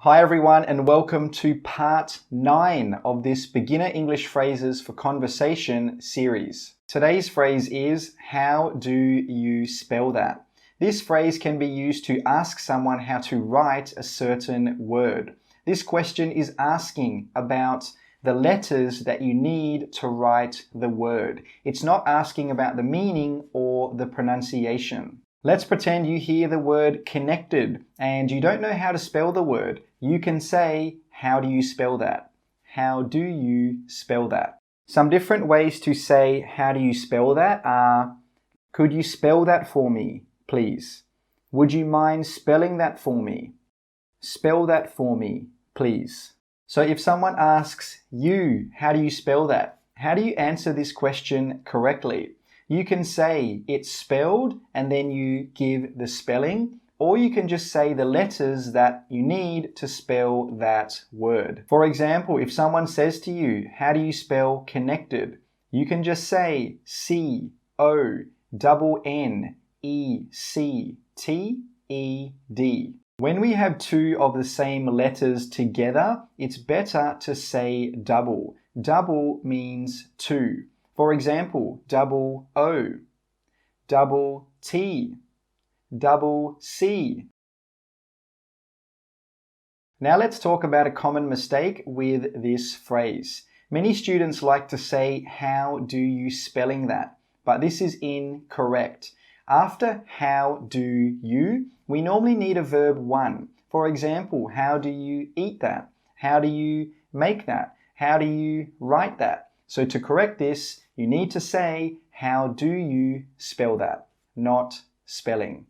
Hi everyone, and welcome to part 9 of this Beginner English Phrases for Conversation series. Today's phrase is, how do you spell that? This phrase can be used to ask someone how to write a certain word. This question is asking about the letters that you need to write the word. It's not asking about the meaning or the pronunciation. Let's pretend you hear the word connected and you don't know how to spell the word. You can say, how do you spell that? How do you spell that? Some different ways to say, how do you spell that are, could you spell that for me, please? Would you mind spelling that for me? Spell that for me, please. So if someone asks you, how do you spell that? How do you answer this question correctly? You can say it's spelled and then you give the spelling, or you can just say the letters that you need to spell that word. For example, if someone says to you, how do you spell connected? You can just say CONNECTED. When we have two of the same letters together, it's better to say double. Double means two. For example, double O, double T, double C. Now let's talk about a common mistake with this phrase. Many students like to say, how do you spelling that? But this is incorrect. After how do you, we normally need a verb 1. For example, how do you eat that? How do you make that? How do you write that? So to correct this, you need to say, how do you spell that? Not spelling.